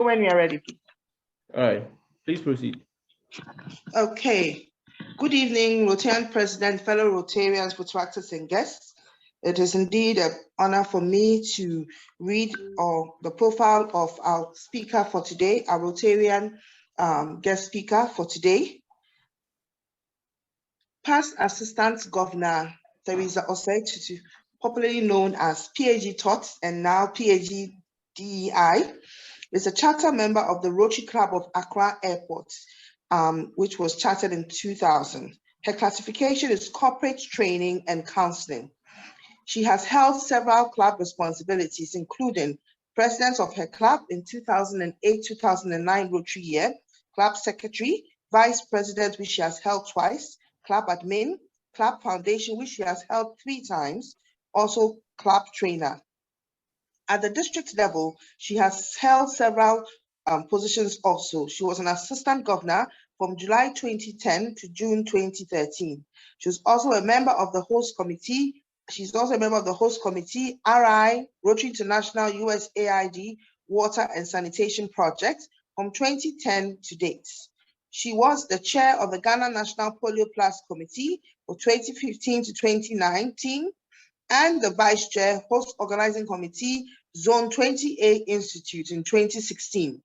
When you're ready, please. All right, please proceed. Okay. Good evening, Rotarian President, fellow Rotarians, protractors, and guests. It is indeed an honor for me to read the profile of our speaker for today, our Rotarian guest speaker for today. Past Assistant Governor Theresea Osei Tutu, popularly known as PAG TOTS and now PAG DEI, is a charter member of the Rotary Club of Accra Airport, which was chartered in 2000. Her classification is corporate training and counseling. She has held several club responsibilities, including president of her club in 2008-2009 Rotary year, club secretary, vice president, which she has held twice, club admin, club foundation, which she has held 3 times, also club trainer. At the district level, she has held several positions also. She was an assistant governor from July 2010 to June 2013. She was also a member of the host committee. She's also a member of the host committee, RI, Rotary International USAID, Water and Sanitation Project from 2010 to date. She was the chair of the Ghana National Polio Plus Committee for 2015 to 2019 and the vice chair, host organizing committee, Zone 20A Institute in 2016.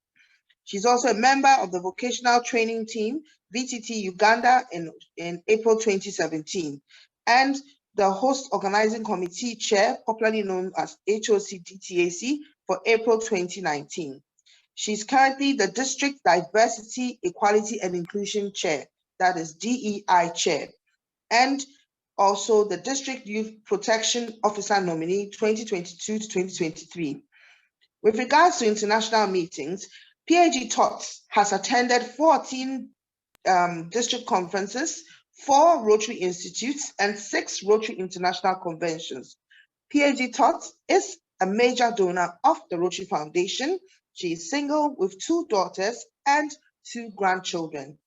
She's also a member of the vocational training team, VTT Uganda in April 2017, and the host organizing committee chair, popularly known as HOC DTAC, for April 2019. She's currently the District Diversity, Equality and Inclusion Chair, that is DEI Chair, and also the District Youth Protection Officer nominee 2022 to 2023. With regards to international meetings, PAG TOTS has attended 14 district conferences, 4 Rotary Institutes, and 6 Rotary International Conventions. PAG TOTS is a major donor of the Rotary Foundation. She is single with 2 daughters and 2 grandchildren.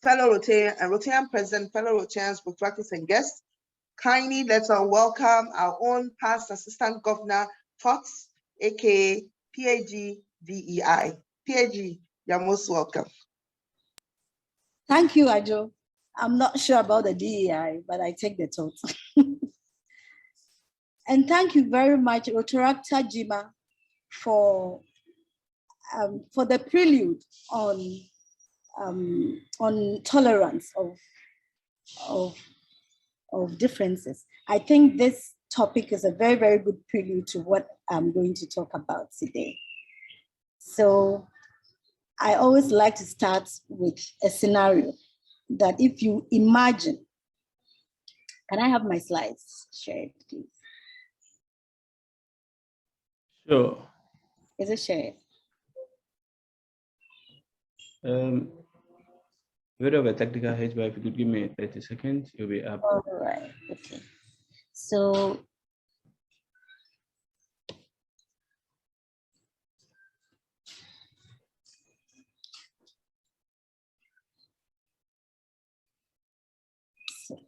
Fellow Rotarian and Rotarian President, fellow Rotarians, protractors, and guests, kindly let's all welcome our own past Assistant Governor TOTS, aka PAG DEI. PAG, you're most welcome. Thank you, Ajo. I'm not sure about the DEI, but I take the TOTS. And thank you very much, Rotaractor Jima, for the prelude on tolerance of differences. I think this topic is a very, very good prelude to what I'm going to talk about today. So I always like to start with a scenario that if you imagine, can I have my slides shared, please? Sure. Is it shared? Bit of a technical hitch, but if you could give me 30 seconds, you'll be up. All right, okay. So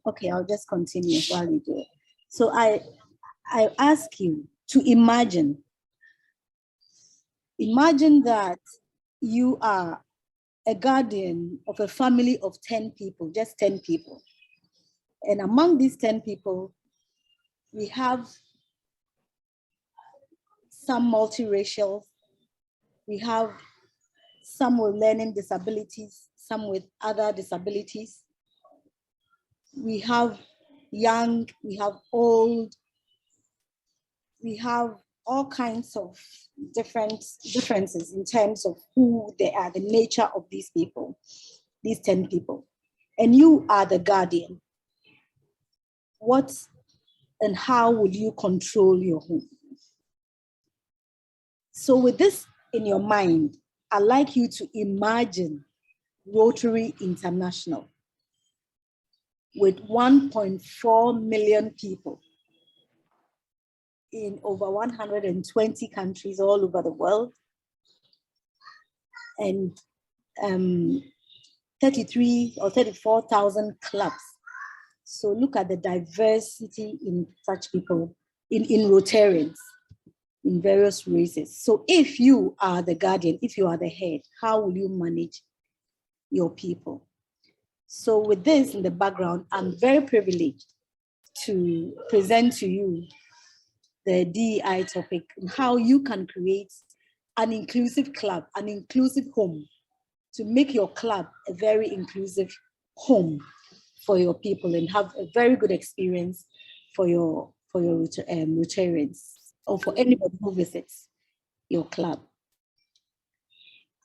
okay, I'll just continue while you do it. So I ask you to imagine that you are a guardian of a family of 10 people, just 10 people. And among these 10 people, we have some multiracial, we have some with learning disabilities, some with other disabilities. We have young, we have old, we have all kinds of differences in terms of who they are, the nature of these people, these 10 people. And you are the guardian. What and how will you control your home? So with this in your mind, I'd like you to imagine Rotary International with 1.4 million people in over 120 countries all over the world, and 33 or 34,000 clubs. So look at the diversity in such people, in Rotarians. in various races. So if you are the guardian, if you are the head, how will you manage your people? So with this in the background, I'm very privileged to present to you the DEI topic and how you can create an inclusive club, an inclusive home, to make your club a very inclusive home for your people and have a very good experience for your Rotarians or for anybody who visits your club.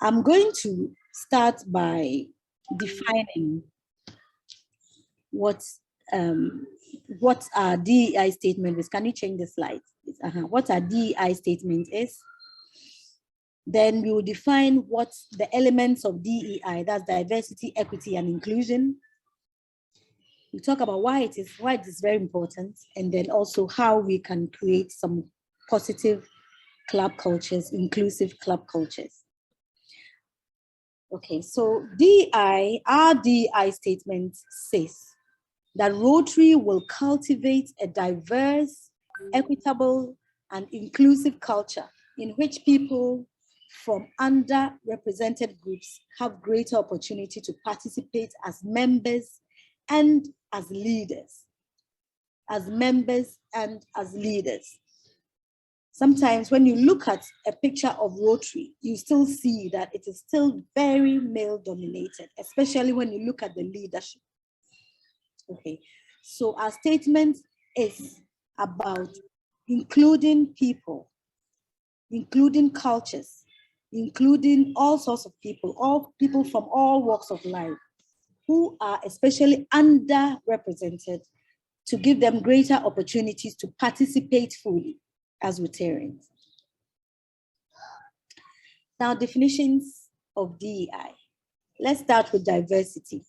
I'm going to start by defining what our DEI statement is. Can you change the slide? What our DEI statement is. Then we will define what the elements of DEI, that's diversity, equity, and inclusion. We talk about why it is very important, and then also how we can create some positive club cultures, inclusive club cultures. Okay, so our DEI statement says that Rotary will cultivate a diverse, equitable, and inclusive culture in which people from underrepresented groups have greater opportunity to participate as members and as leaders. As members and as leaders. Sometimes when you look at a picture of Rotary, you still see that it is still very male dominated, especially when you look at the leadership. Okay, so our statement is about including people, including cultures, including all sorts of people, all people from all walks of life who are especially underrepresented, to give them greater opportunities to participate fully as Rotarians. Now, definitions of DEI. Let's start with diversity.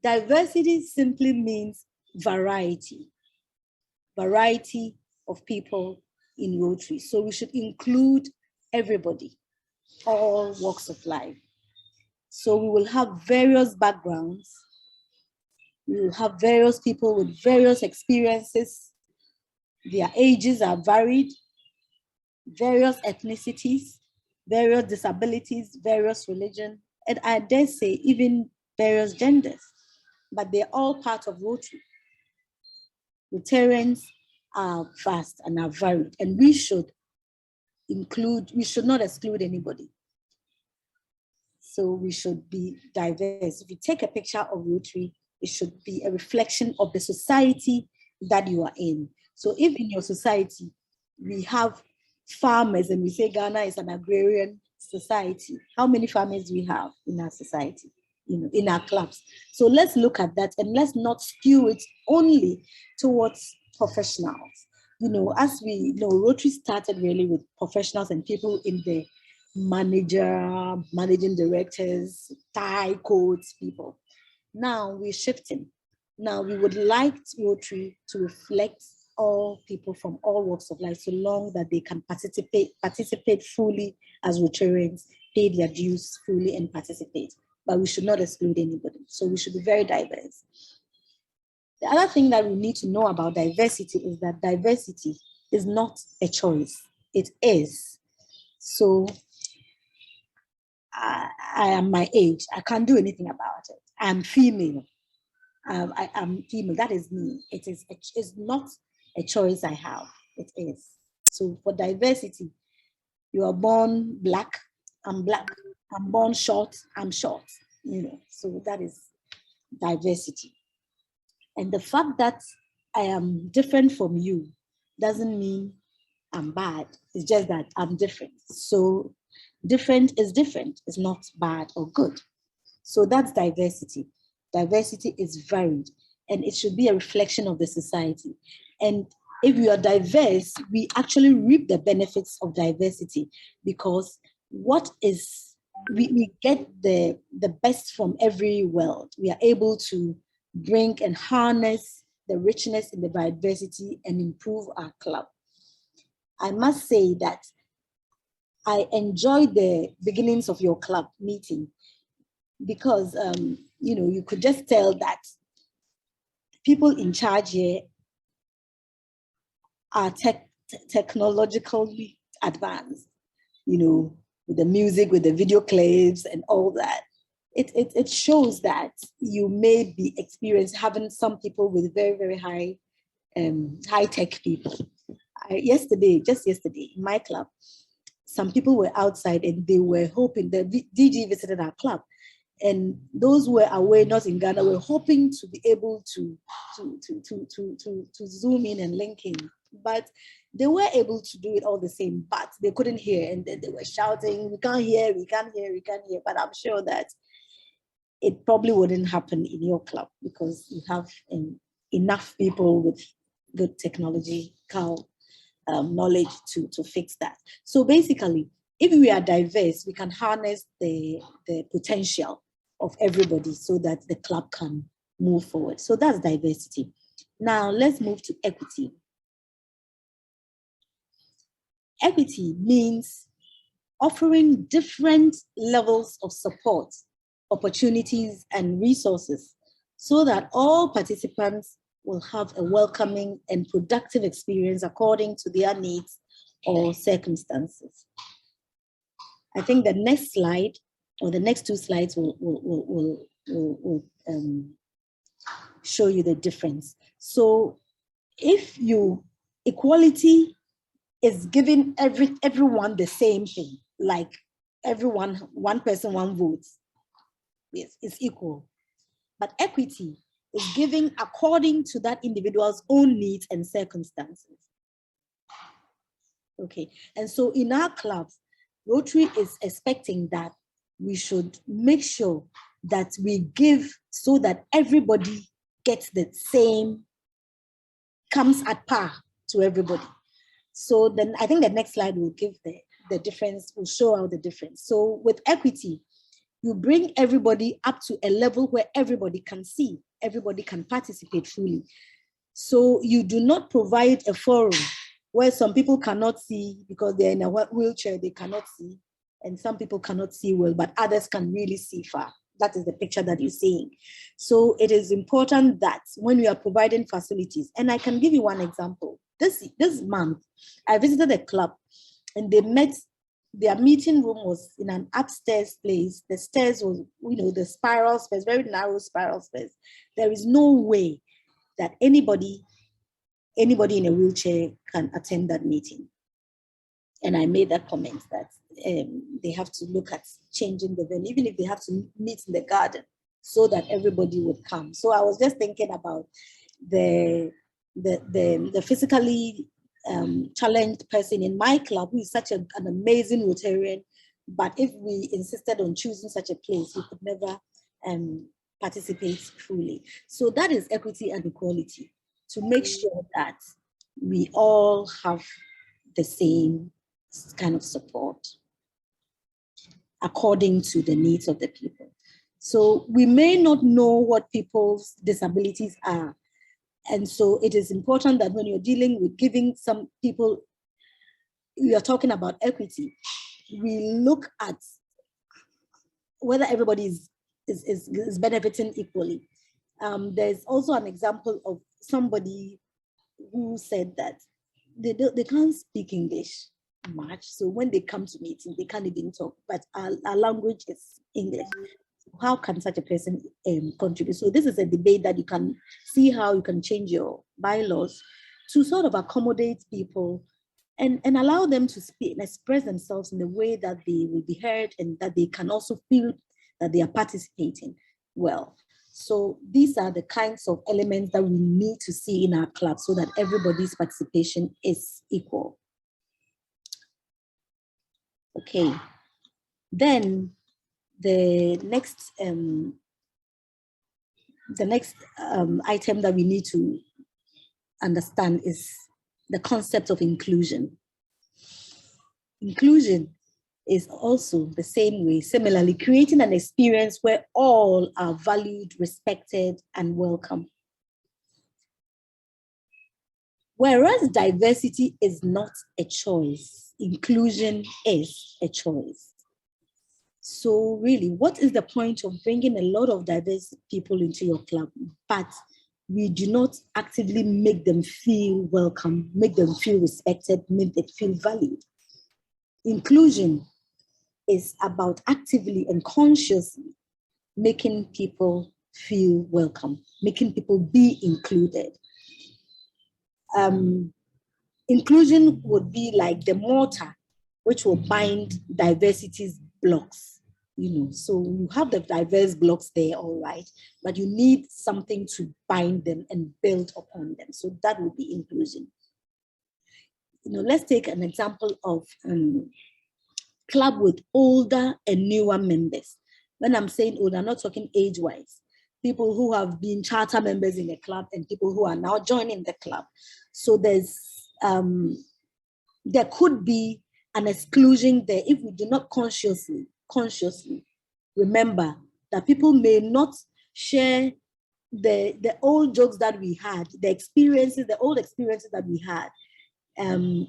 Diversity simply means variety. Variety of people in Rotary. So we should include everybody, all walks of life. So we will have various backgrounds. We will have various people with various experiences. Their ages are varied, various ethnicities, various disabilities, various religion, and I dare say even various genders, but they're all part of Rotary. Rotarians are vast and are varied, and we should not exclude anybody. So we should be diverse. If you take a picture of Rotary, it should be a reflection of the society that you are in. So if in your society, we have farmers and we say Ghana is an agrarian society, how many farmers do we have in our society, in our clubs? So let's look at that and let's not skew it only towards professionals. As we know, Rotary started really with professionals and people in the managing directors, tie codes people. Now we're shifting. Now we would like Rotary to reflect all people from all walks of life, so long that they can participate fully as Rotarians, pay their dues fully and participate. But we should not exclude anybody. So we should be very diverse. The other thing that we need to know about diversity is that diversity is not a choice. It is. So I am my age. I can't do anything about it. I'm female. I am female. That is me. It's not a choice I have. It is. So for diversity, you are born black. I'm black. I'm born short. I'm short. So that is diversity. And the fact that I am different from you doesn't mean I'm bad. It's just that I'm different. So different is different. It's not bad or good. So that's diversity. Diversity is varied, and it should be a reflection of the society. And if we are diverse, we actually reap the benefits of diversity, because we get the best from every world. We are able to bring and harness the richness in the diversity and improve our club. I must say that I enjoyed the beginnings of your club meeting, because you could just tell that people in charge here are technologically advanced, you know, with the music, with the video clips and all that. It shows that you may be experienced having some people with very, very high-tech people. Just yesterday, in my club, some people were outside and they were hoping, the DG visited our club, and those who were away, not in Ghana, were hoping to be able to zoom in and link in. But they were able to do it all the same, but they couldn't hear. And then they were shouting, we can't hear, we can't hear, we can't hear. But I'm sure that it probably wouldn't happen in your club because you have enough people with good technological knowledge to fix that. So basically, if we are diverse, we can harness the potential of everybody so that the club can move forward. So that's diversity. Now let's move to equity. Equity means offering different levels of support, opportunities, and resources so that all participants will have a welcoming and productive experience according to their needs or circumstances. I think the next slide, or the next two slides, will show you the difference. So if equality is giving everyone the same thing, like everyone, one person, one vote, yes, it's equal. But equity is giving according to that individual's own needs and circumstances. Okay, and so in our clubs, Rotary is expecting that we should make sure that we give so that everybody gets the same, comes at par to everybody. So then I think the next slide will give the difference, will show out the difference. So with equity, you bring everybody up to a level where everybody can see, everybody can participate fully. So you do not provide a forum where some people cannot see because they're in a wheelchair, they cannot see, and some people cannot see well, but others can really see far. That is the picture that you're seeing. So it is important that when we are providing facilities, and I can give you one example. This month, I visited a club and their meeting room was in an upstairs place. The stairs was, the spiral stairs, very narrow spiral stairs. There is no way that anybody in a wheelchair can attend that meeting. And I made that comment that they have to look at changing the venue, even if they have to meet in the garden, so that everybody would come. So I was just thinking about the physically challenged person in my club who is such an amazing Rotarian, but if we insisted on choosing such a place, we could never participate fully. So that is equity and equality, to make sure that we all have the same kind of support according to the needs of the people. So we may not know what people's disabilities are. And so it is important that when you're dealing with giving some people, we are talking about equity, we look at whether everybody is benefiting equally. There's also an example of somebody who said that they can't speak English much. So when they come to meetings, they can't even talk, but our language is English. How can such a person contribute? So this is a debate that you can see how you can change your bylaws to sort of accommodate people and allow them to speak and express themselves in a way that they will be heard and that they can also feel that they are participating well. So these are the kinds of elements that we need to see in our club so that everybody's participation is equal. Okay, then the next item that we need to understand is the concept of inclusion. Inclusion is also the same way, similarly, creating an experience where all are valued, respected, and welcome. Whereas diversity is not a choice, inclusion is a choice. So really, what is the point of bringing a lot of diverse people into your club, but we do not actively make them feel welcome, make them feel respected, make them feel valued. Inclusion is about actively and consciously making people feel welcome, making people be included. Inclusion would be like the mortar which will bind diversity's blocks. So you have the diverse blocks there, all right, but you need something to bind them and build upon them. So that would be inclusion. Let's take an example of club with older and newer members. When I'm saying old, I'm not talking age-wise. People who have been charter members in the club and people who are now joining the club. So there could be an exclusion there if we do not consciously remember that people may not share the old jokes that we had, the old experiences that we had.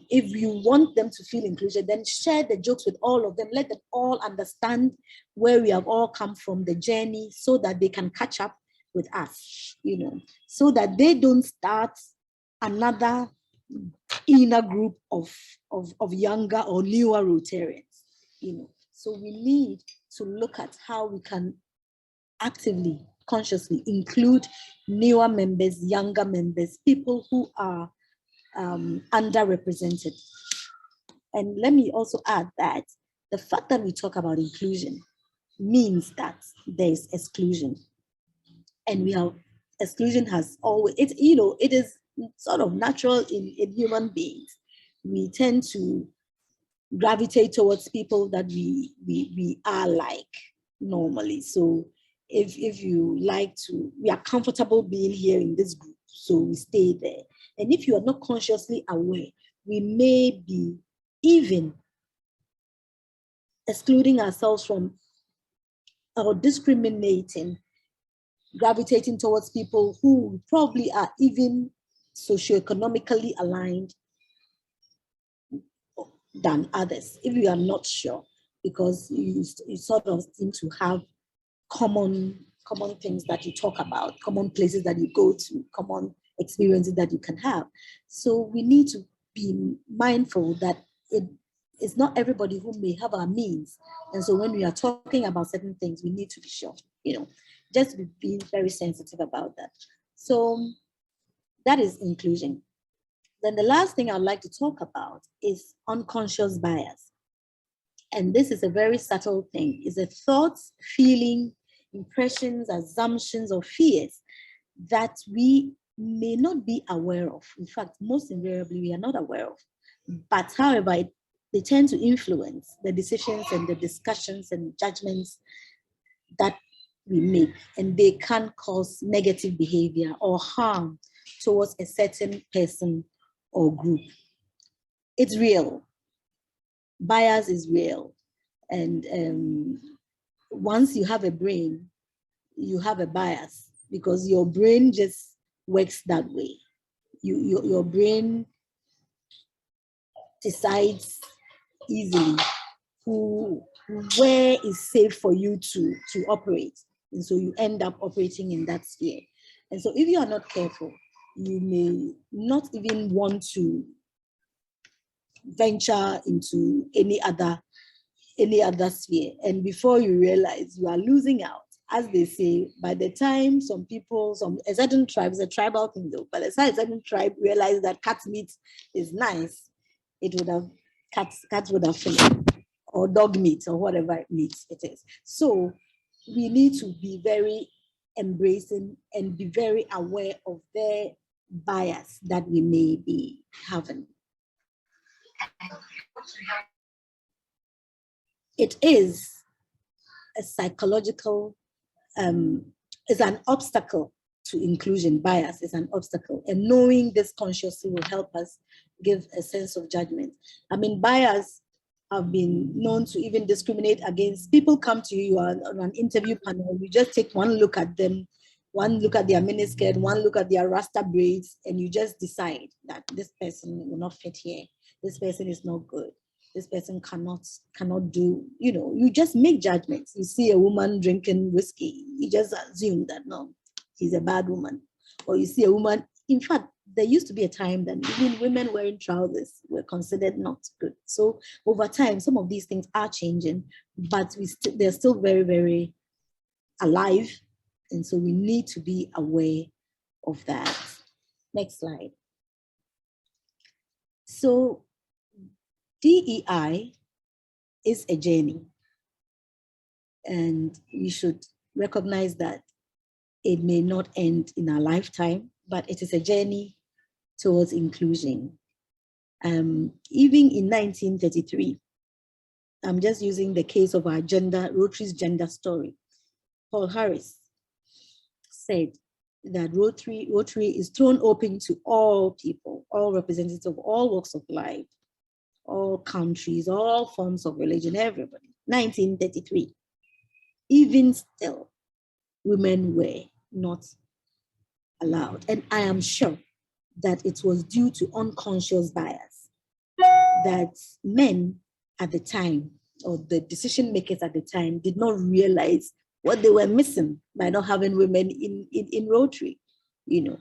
If you want them to feel inclusion, then share the jokes with all of them. Let them all understand where we have all come from, the journey, so that they can catch up with us, so that they don't start another inner group of younger or newer Rotarians, So we need to look at how we can actively, consciously include newer members, younger members, people who are underrepresented. And let me also add that the fact that we talk about inclusion means that there is exclusion. And exclusion has always, it is sort of natural in human beings. We tend to gravitate towards people that we are like normally. So if you we are comfortable being here in this group, so we stay there. And if you are not consciously aware, we may be even excluding ourselves from or discriminating, gravitating towards people who probably are even socioeconomically aligned than others, if you are not sure, because you sort of seem to have common things that you talk about, common places that you go to, common experiences that you can have. So we need to be mindful that it's not everybody who may have our means. And so when we are talking about certain things, we need to be sure, just be being very sensitive about that. So that is inclusion. Then the last thing I'd like to talk about is unconscious bias. And this is a very subtle thing. It's a thoughts, feeling, impressions, assumptions, or fears that we may not be aware of. In fact, most invariably, we are not aware of. But however, they tend to influence the decisions and the discussions and judgments that we make. And they can cause negative behavior or harm towards a certain person or group. It's real. Bias is real. And once you have a brain, you have a bias, because your brain just works that way. Your brain decides easily where is safe for you to operate. And so you end up operating in that sphere. And so if you are not careful, you may not even want to venture into any other sphere. And before you realize, you are losing out. As they say, by the time a certain tribe, is a tribal thing though, but a certain tribe realized that cat meat is nice, cats would have finished, or dog meat, or whatever meat it is. So we need to be very embracing and be very aware of their bias that we may be having. It is a psychological, it's an obstacle to inclusion. Bias is an obstacle, and knowing this consciously will help us give a sense of judgment. I mean, bias have been known to even discriminate against people. Come to you, you are on an interview panel, you just take one look at them, one look at their miniskirt, one look at their rasta braids, and you just decide that this person will not fit here, this person is not good, this person cannot do, you just make judgments. You see a woman drinking whiskey, you just assume that no, she's a bad woman. or you see a woman. In fact, there used to be a time that even women wearing trousers were considered not good. So over time, some of these things are changing, but they're still very, very alive. And so we need to be aware of that. Next slide. So DEI is a journey, and we should recognize that it may not end in our lifetime, but it is a journey towards inclusion. Even in 1933, I'm just using the case of our Rotary's gender story. Paul Harris said that Rotary is thrown open to all people, all representatives of all walks of life, all countries, all forms of religion, everybody. 1933. Even still, women were not allowed. And I am sure that it was due to unconscious bias that men at the time, or the decision makers at the time, did not realize what they were missing by not having women in Rotary, you know.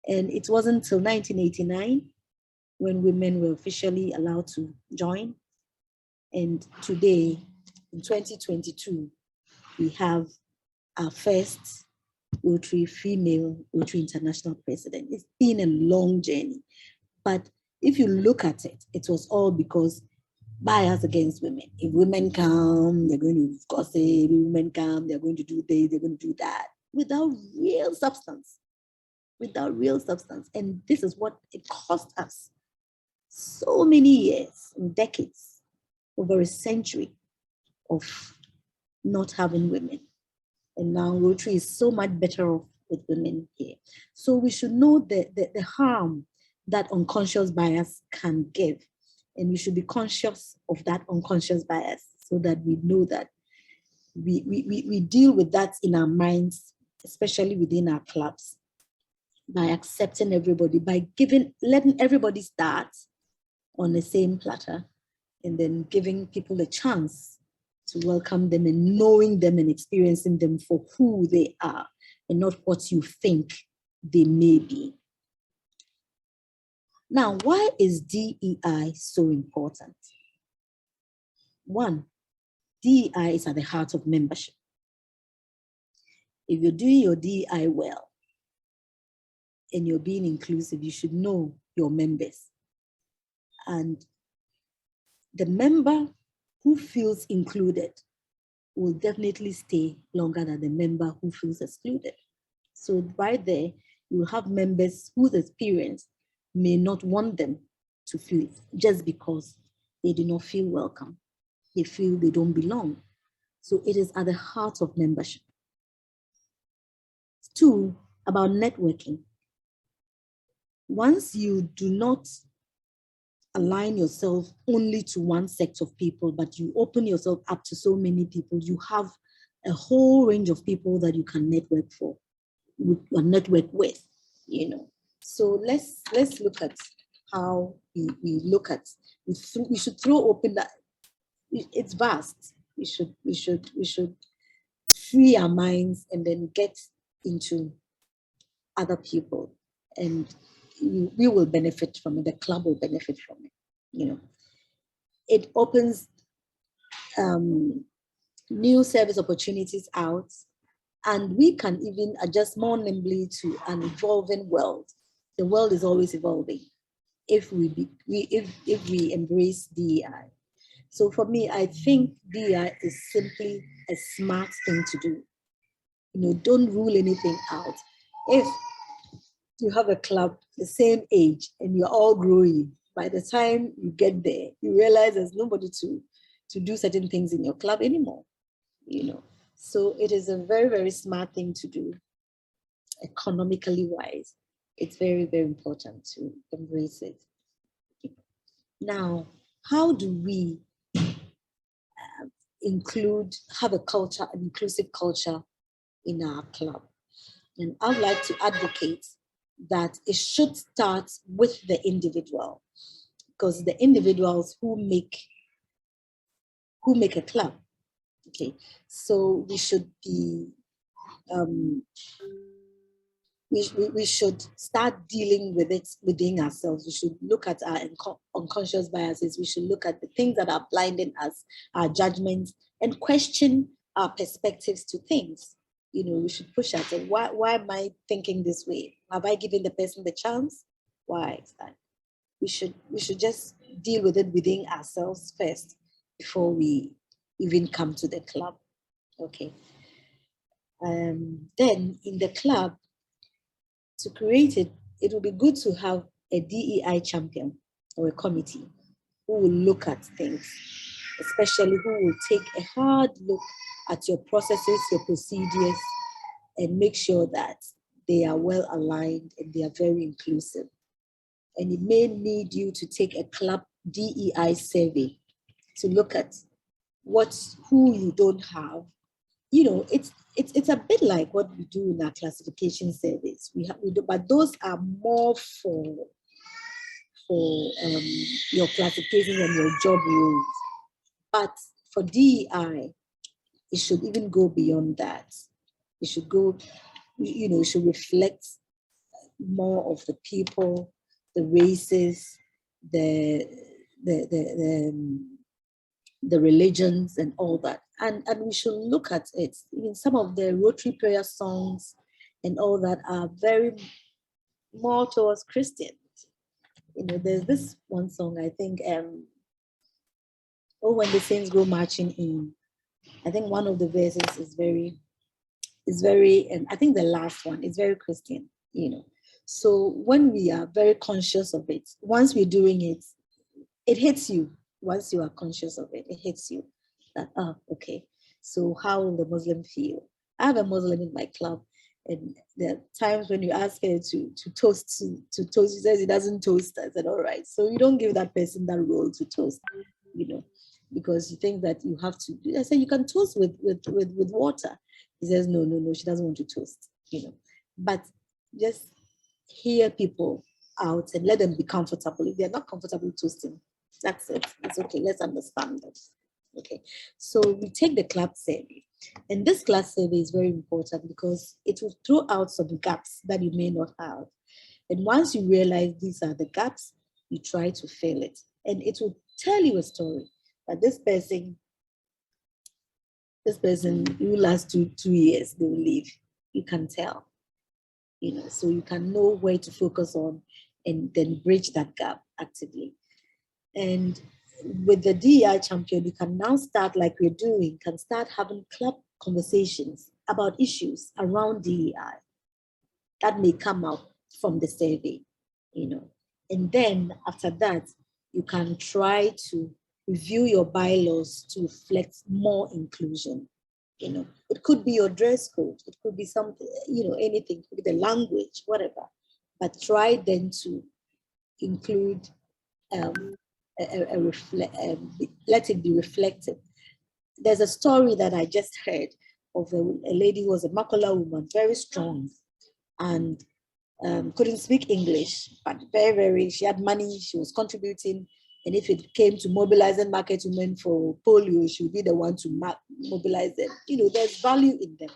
And it wasn't until 1989 when women were officially allowed to join. And today, in 2022, we have our first female Rotary International president. It's been a long journey, but if you look at it, it was all because bias against women. If women come, they're going to gossip. If women come, they're going to do this, they're going to do that, without real substance. And this is what it cost us. So many years and decades, over a century of not having women. And now Rotary is so much better off with women here. So we should know the harm that unconscious bias can give. And we should be conscious of that unconscious bias so that we know that we deal with that in our minds, especially within our clubs, by accepting everybody, by letting everybody start on the same platter, and then giving people a chance to welcome them and knowing them and experiencing them for who they are and not what you think they may be. Now, why is DEI so important? One, DEI is at the heart of membership. If you're doing your DEI well and you're being inclusive, you should know your members. And the member who feels included will definitely stay longer than the member who feels excluded. So right there, you have members whose experience may not want them to feel just because they do not feel welcome. They feel they don't belong. So it is at the heart of membership. Two, about networking. Once you do not align yourself only to one sect of people, but you open yourself up to so many people, you have a whole range of people that you can network with, you know. So let's look at how we look at, we should throw open that, it's vast. We should free our minds and then get into other people, and we will benefit from it. The club will benefit from it. You know, it opens new service opportunities out, and we can even adjust more nimbly to an evolving world. The world is always evolving if we embrace DEI. So for me, I think DEI is simply a smart thing to do. You know, don't rule anything out. If you have a club the same age and you're all growing, by the time you get there, you realize there's nobody to do certain things in your club anymore, you know. So it is a very, very smart thing to do, economically wise. It's very, very important to embrace it. Now, how do we have a culture, an inclusive culture in our club? And I'd like to advocate that it should start with the individual, because the individuals who make a club. Okay, so we should be we should start dealing with it within ourselves. We should look at our unconscious biases. We should look at the things that are blinding us, our judgments, and question our perspectives to things. You know, we should push at it. Why am I thinking this way? Have I given the person the chance? Why is that? We should just deal with it within ourselves first before we even come to the club. Okay. Then in the club, to create it, it will be good to have a DEI champion or a committee who will look at things, especially who will take a hard look at your processes, your procedures, and make sure that they are well aligned and they are very inclusive. And it may need you to take a club DEI survey to look at who you don't have. You know, it's a bit like what we do in our classification surveys. We do, but those are more for your classification and your job roles. But for DEI, it should even go beyond that. It should go, you know, it should reflect more of the people, the races, the religions and all that. And we should look at it. Even some of the Rotary prayer songs and all that are very more towards Christian. You know, there's this one song, I think, Oh, when the saints go marching in. I think one of the verses is very, and I think the last one is very Christian, you know. So when we are very conscious of it, once we're doing it, it hits you. Once you are conscious of it, it hits you that, okay, so how will the Muslim feel? I have a Muslim in my club, and there are times when you ask her to toast, she says he doesn't toast. I said, all right, so you don't give that person that role to toast, you know, because you think that you have to. I said, you can toast with water. He says, no, she doesn't want to toast, you know. But just hear people out and let them be comfortable. If they're not comfortable toasting, that's it. It's okay. Let's understand that. Okay. So we take the club survey. And this class survey is very important because it will throw out some gaps that you may not have. And once you realize these are the gaps, you try to fill it. And it will tell you a story that this person you last two years, they will leave. You can tell. You know, so you can know where to focus on and then bridge that gap actively. And with the DEI champion, you can now start, like we're doing, can start having club conversations about issues around DEI that may come out from the survey, you know. And then after that, you can try to review your bylaws to reflect more inclusion. You know, it could be your dress code, it could be something, you know, anything, it could be the language, whatever. But try then to include let it be reflected. There's a story that I just heard of a lady who was a Makola woman, very strong, and couldn't speak English, but she had money, she was contributing, and if it came to mobilizing market women for polio, she would be the one to mobilize them. You know, there's value in them.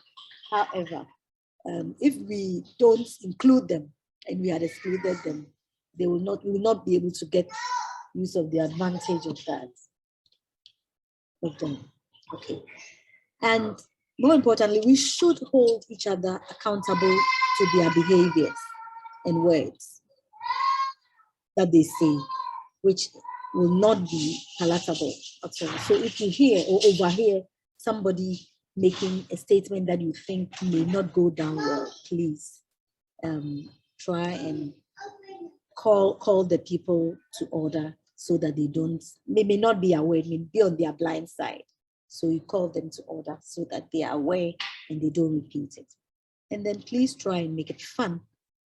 However, if we don't include them and we had excluded them, we will not be able to get use of the advantage of that. Okay. And more importantly, we should hold each other accountable to their behaviors and words that they say, which will not be palatable at all. So if you hear or overhear somebody making a statement that you think may not go down well, please try and call the people to order so that they may not be aware, may be on their blind side. So you call them to order so that they are aware and they don't repeat it. And then please try and make it fun.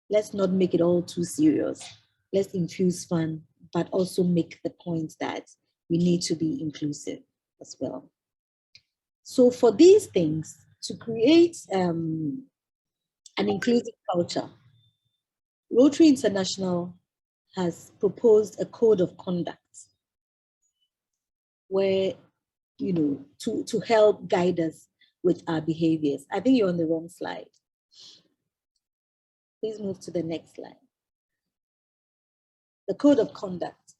Let's not make it all too serious. Let's infuse fun, but also make the point that we need to be inclusive as well. So for these things, to create an inclusive culture, Rotary International has proposed a code of conduct where, you know, to help guide us with our behaviors. I think you're on the wrong slide. Please move to the next slide. The code of conduct.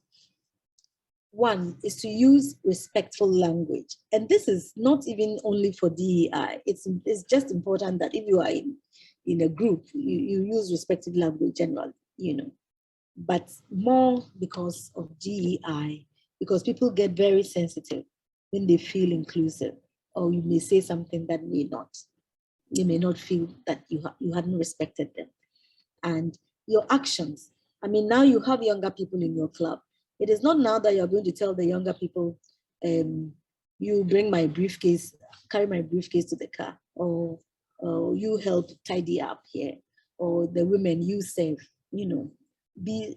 One is to use respectful language. And this is not even only for DEI. It's just important that if you are in a group, you use respectful language generally, you know, but more because of DEI, because people get very sensitive when they feel inclusive, or you may say something that you may not feel that you hadn't respected them. And your actions, I mean, now you have younger people in your club. It is not now that you're going to tell the younger people, you bring my briefcase, carry my briefcase to the car, or you help tidy up here, or the women you serve, you know, be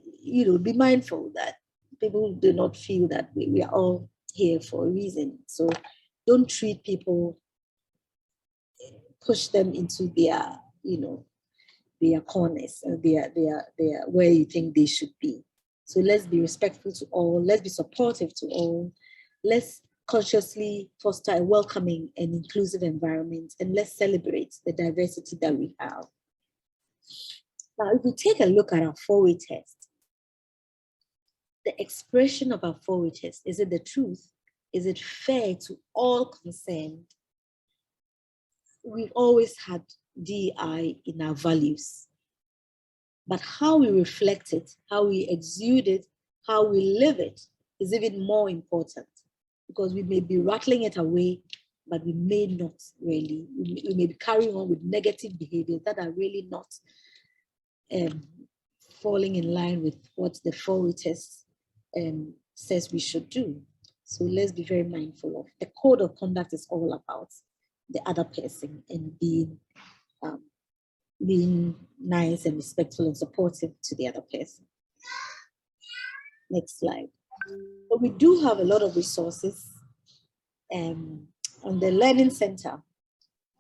mindful that people do not feel that we are all here for a reason. So don't treat people, push them into their, you know, their corners, their where you think they should be. So let's be respectful to all, let's be supportive to all, let's consciously foster a welcoming and inclusive environment, and let's celebrate the diversity that we have. Now, if we take a look at our 4-way test, the expression of our 4-way test, is it the truth? Is it fair to all concerned? We've always had DEI in our values, but how we reflect it, how we exude it, how we live it is even more important, because we may be rattling it away, but we may not really, we may be carrying on with negative behaviors that are really not falling in line with what the 4-way test says we should do. So let's be very mindful of the code of conduct. Is all about the other person and being nice and respectful and supportive to the other person. Next slide. But we do have a lot of resources on the Learning Center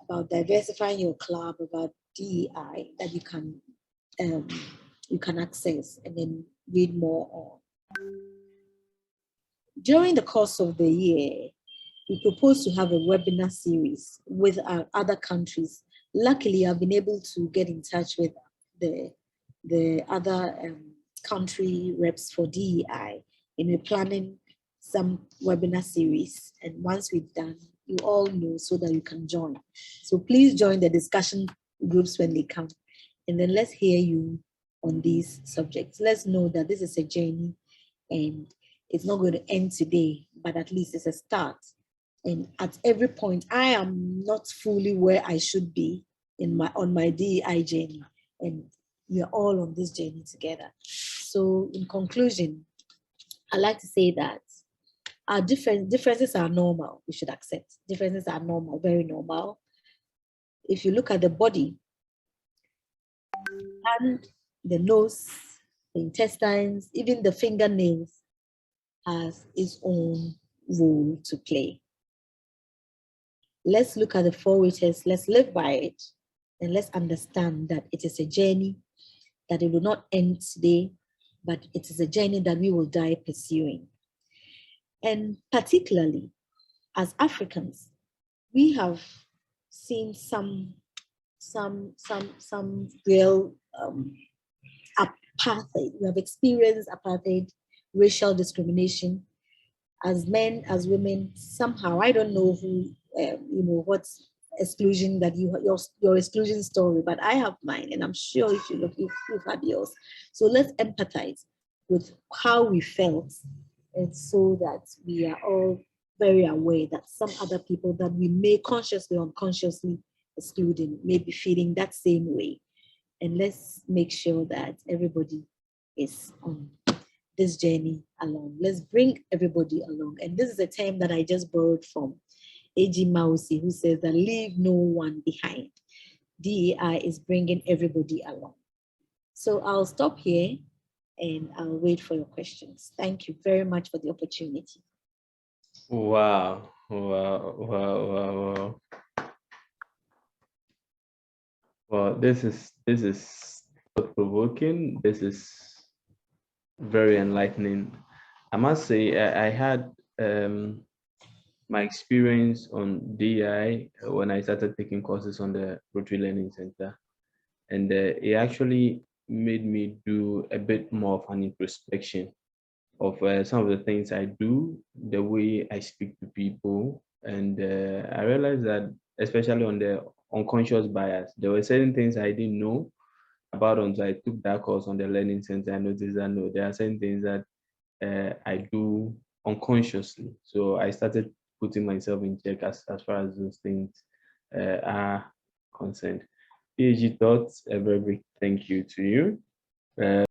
about diversifying your club, about DEI, that you can access and then read more on. During the course of the year, we propose to have a webinar series with our other countries. Luckily, I've been able to get in touch with the other country reps for DEI, and we're planning some webinar series. And once we've done, you all know so that you can join. So please join the discussion groups when they come. And then let's hear you on these subjects. Let's know that this is a journey and it's not going to end today, but at least it's a start. And at every point, I am not fully where I should be on my DEI journey. And we are all on this journey together. So in conclusion, I like to say that our differences are normal. We should accept differences are normal, very normal. If you look at the body, and the nose, the intestines, even the fingernails has its own role to play. Let's look at the 4-way test, let's live by it, and let's understand that it is a journey, that it will not end today, but it is a journey that we will die pursuing. And particularly as Africans, we have seen some real apartheid. We have experienced apartheid, racial discrimination, as men, as women. Somehow, I don't know who, what's exclusion that your exclusion story, but I have mine, and I'm sure if you look, you've had yours. So let's empathize with how we felt, and so that we are all very aware that some other people that we may consciously or unconsciously excluding may be feeling that same way. And let's make sure that everybody is on this journey along. Let's bring everybody along. And this is a term that I just borrowed from A.G. Mausi, who says that leave no one behind. DEI is bringing everybody along. So I'll stop here and I'll wait for your questions. Thank you very much for the opportunity. Wow, wow, wow, wow, wow. Well, this is thought-provoking. This is very enlightening. I must say, I had my experience on DI when I started taking courses on the Rotary Learning Center. and it actually made me do a bit more of an introspection of some of the things I do, the way I speak to people, and I realized that, especially on the unconscious bias, there were certain things I didn't know about until I took that course on the learning center. I noticed that no, there are certain things that I do unconsciously. So I started putting myself in check as far as those things are concerned. PAG Thoughts, a very big thank you to you.